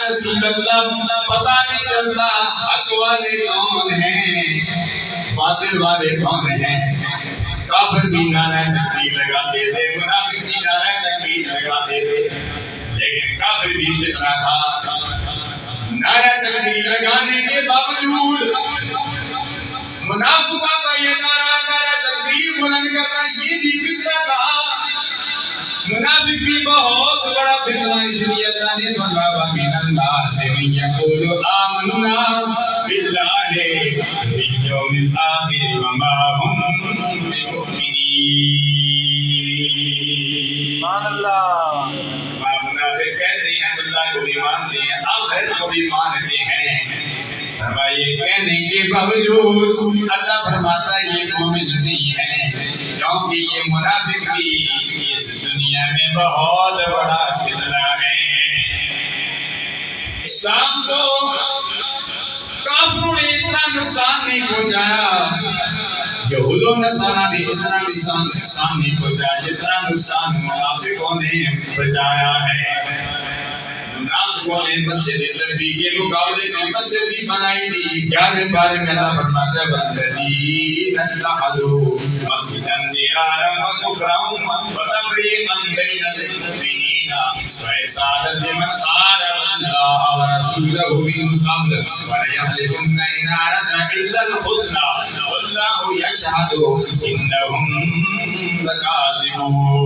رسول اللہ پتہ نہیں چلتا حق والے کون ہیں باطل والے کون ہیں. کافر بھی نعرہ تکبیر لگاتے تھے, منافق بھی نعرہ تکبیر لگاتے تھے, لیکن کافر بھی فتنہ تھا. نعرہ تکبیر لگانے کے باوجود منافقہ کا یہ نعرہ تکبیر بلند کرنا یہ بھی فتنہ کہا. منافق بھی بہت بڑا فتنہ, اس لیے اللہ نے فرمایا من الناس من یقول آمنا باللہ والیوم الآخر وما هم بمؤمنین. سبحان اللہ. منافق کہتے ہیں اللہ کو بھی مانتے ہیں, آخرت کو بھی مانتے ہیں. فرمائیے کہنے کے باوجود اللہ فرماتا ہے یہ مومن نہیں ہے, کیونکہ یہ منافق بھی اس دنیا میں بہت بڑا فتنہ ہے. اسلام کو کافروں نے اتنا نقصان نہیں پہنچایا, یہود و نصارہ نے اتنا نقصان نہیں پہنچایا جتنا نقصان منافقوں نے پہنچایا ہے. منافقوں نے مسجد نبوی کے مقابلے میں مسجد بھی بنائی تھی. 11 پارے میں اللہ فرماتا ہے والذین اتخذوا مسجدا ضرارا وكفرا وتفريقا بين المؤمنين وإرصادا لمن خالف الله ورسوله من قبل وليحلفن إن أردنا إلا الحسنى والله يشهد إنهم لكاذبون.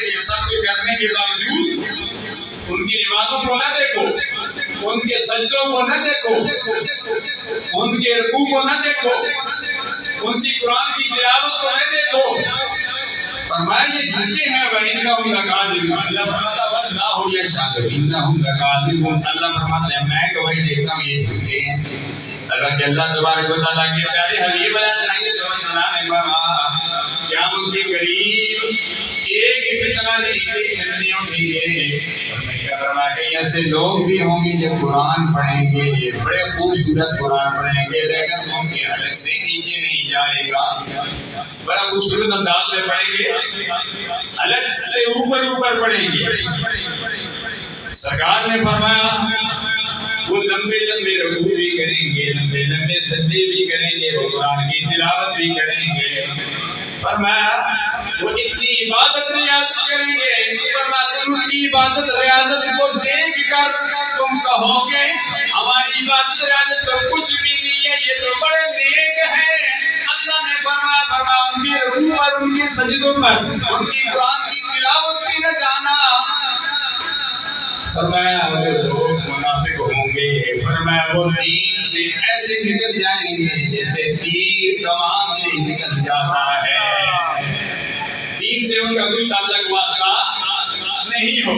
یہ سب کچھ کرنے کے باوجود ان کی نمازوں کو نہ دیکھو, ان کے سجدوں کو نہ دیکھو, ان کے رکوع کو نہ دیکھو, ان کی قرآن کی تلاوت کو نہ دیکھو. فرمایا یہ جھوٹے ہیں وَإِنَّهُمْ لَكَاذِبُونَ. اللہ فرماتا ہے وَاللَّهُ يَشْهَدُ إِنَّهُمْ لَكَاذِبُونَ. اللہ فرماتا ہے میں گواہی دیتا ہوں یہ جھوٹے ہیں. اگر کہ اللہ تبارک و تعالیٰ کے پیارے حبیب علیہ السلام نے فرمایا قیامت کے قریب ایک فتنہ نہیں کئی فتنے اٹھیں گے. فرمایا کہ ایسے لوگ بھی ہوں گے جو قرآن پڑھیں گے, بڑے خوبصورت قرآن پڑھیں گے, لیکن ان کے حلق سے نیچے نہیں جائے گا. بڑا خوبصورت انداز میں پڑھیں گے, حلق سے اوپر پڑھیں گے. سرکار نے فرمایا وہ لمبے رکوع بھی کریں گے, لمبے سجدے بھی کریں گے, وہ قرآن کی تلاوت بھی کریں گے. فرمایا وہ اتنی عبادت ریاضت کریں گے. فرمایا تم ان کی عبادت ریاضت کو دیکھ کر تم کہو گے ہماری عبادت ریاضت تو کچھ بھی نہیں ہے, یہ تو بڑے نیک ہیں. اللہ نے فرمایا ان کی رکوع پر, ان کے سجدوں پر, ان کی قرآن کی تلاوت بھی نہ جانا. فرمایا وہ لوگ منافق ہوں گے. فرمایا وہ دین سے ایسے نکل جائیں گے جیسے تیر کمان سے نکل جاتا ہے. دین سے ان کا کوئی تعلق واسطہ نہیں ہو.